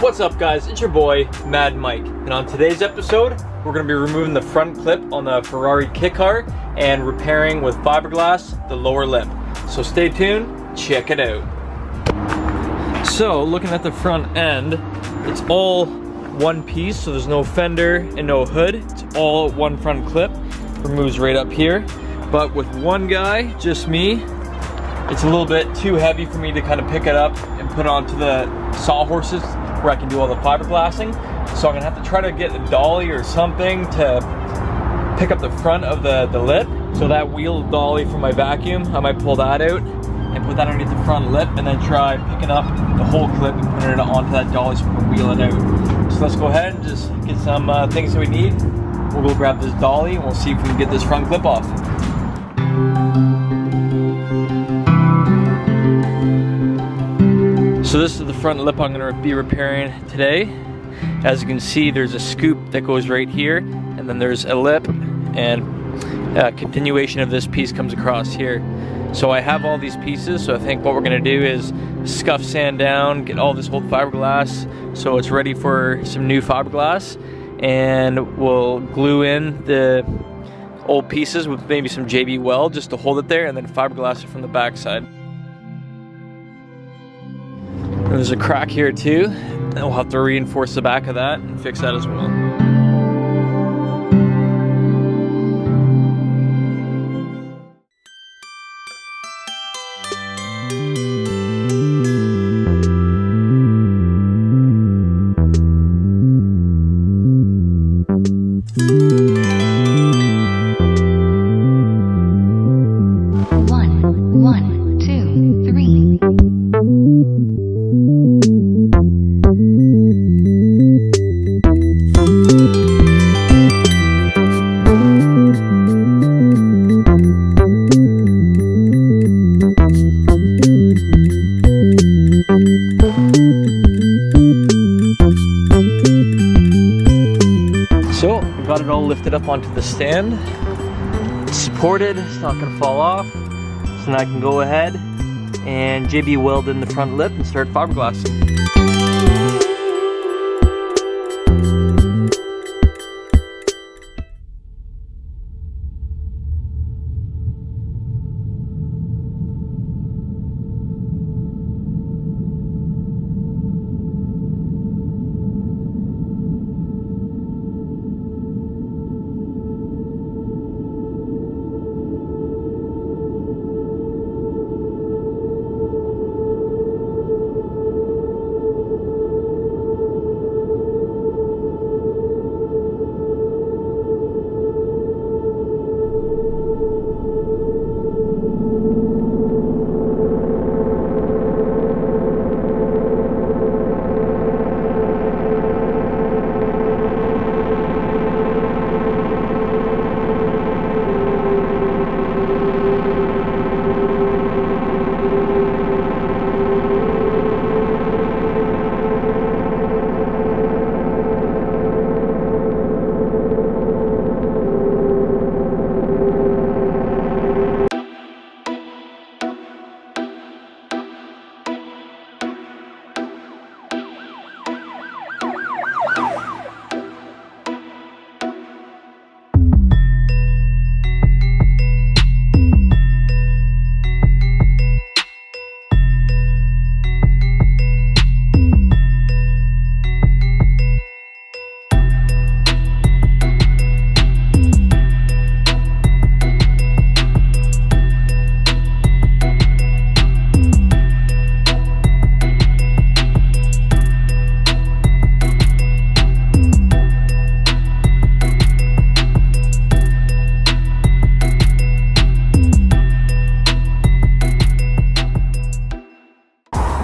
What's up guys, it's your boy, Mad Mike, and on today's episode, we're going to be removing the front clip on the Ferrari KIT car and repairing with fiberglass the lower lip. So stay tuned, check it out. So looking at the front end, it's all one piece, so there's no fender and no hood. It's all one front clip, removes right up here. But with one guy, just me, it's a little bit too heavy for me to kind of pick it up and put it onto the sawhorses where I can do all the fiberglassing. So I'm gonna have to try to get a dolly or something to pick up the front of the lip. So that wheel dolly from my vacuum, I might pull that out and put that underneath the front lip and then try picking up the whole clip and putting it onto that dolly so we can wheel it out. So let's go ahead and just get some things that we need. We'll go grab this dolly and we'll see if we can get this front clip off. So this is the front lip I'm going to be repairing today. As you can see, there's a scoop that goes right here, and then there's a lip, and a continuation of this piece comes across here. So I have all these pieces, so I think what we're going to do is scuff sand down, get all this old fiberglass so it's ready for some new fiberglass, and we'll glue in the old pieces with maybe some JB weld just to hold it there, and then fiberglass it from the back side. There's a crack here too, and we'll have to reinforce the back of that and fix that as well. One, two, three. So I got it all lifted up onto the stand. It's supported, it's not gonna fall off. So now I can go ahead and JB weld in the front lip and start fiberglassing.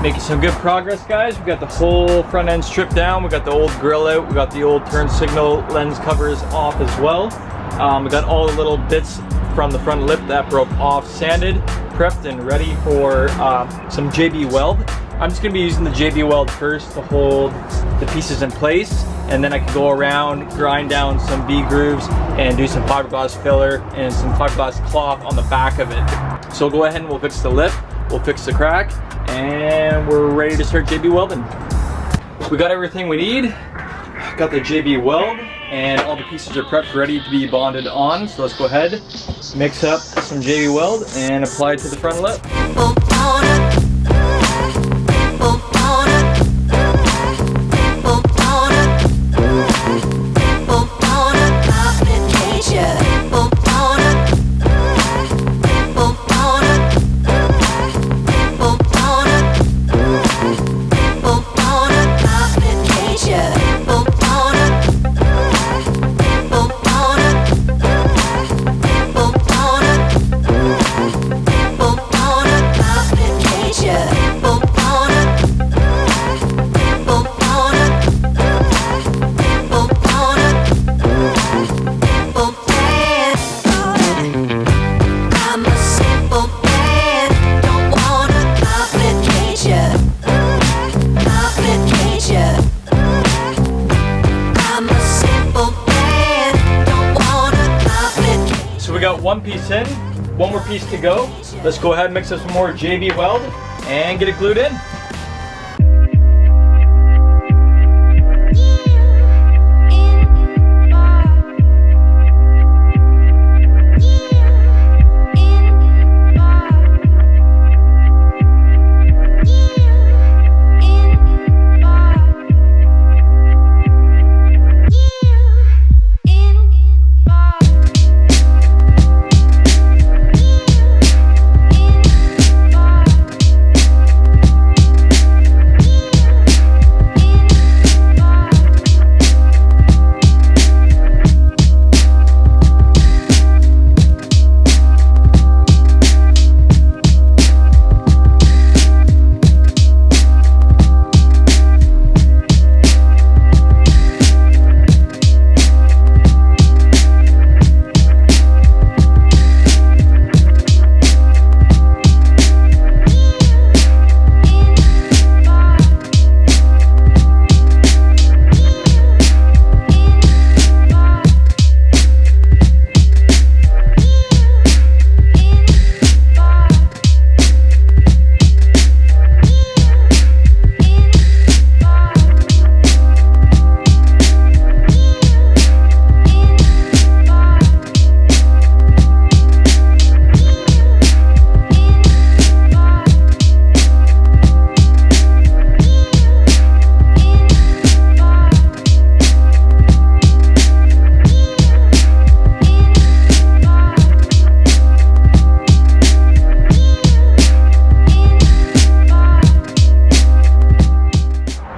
Making some good progress, guys. We got the whole front end stripped down. We got the old grill out. We got the old turn signal lens covers off as well. We got all the little bits from the front lip that broke off sanded, prepped, and ready for some JB weld. I'm just gonna be using the JB weld first to hold the pieces in place, and then I can go around, grind down some V grooves, and do some fiberglass filler and some fiberglass cloth on the back of it. So we'll go ahead and we'll fix the lip, we'll fix the crack, and we're ready to start JB welding. we got everything we need. Got the JB weld and all the pieces are prepped ready to be bonded on. So let's go ahead, mix up some JB weld and apply it to the front lip. We got one piece in, one more piece to go. Let's go ahead and mix up some more JB weld and get it glued in.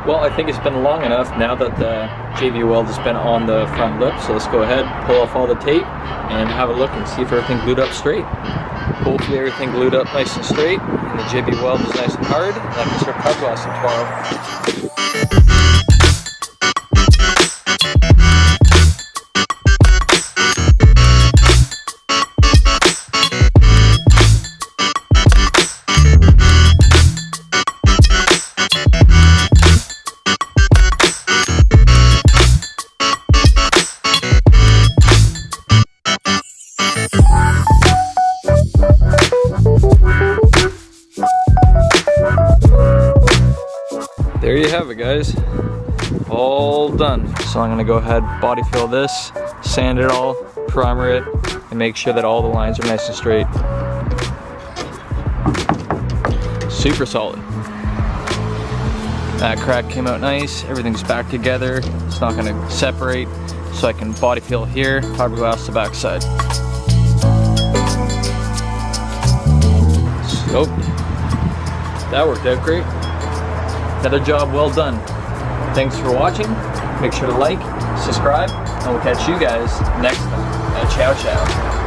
Well, I think it's been long enough now that the JB weld has been on the front lip, so let's go ahead, pull off all the tape, and have a look and see if everything glued up straight. Hopefully everything glued up nice and straight, and the JB weld is nice and hard, and I can start fiberglassing tomorrow. There you have it, guys, all done. So I'm gonna go ahead, body fill this, sand it all, primer it, and make sure that all the lines are nice and straight. Super solid. That crack came out nice, everything's back together, it's not gonna separate, so I can body fill here, fiberglass the backside. So, that worked out great. Another job well done. Thanks for watching. Make sure to like, subscribe, and we'll catch you guys next time. Ciao, ciao.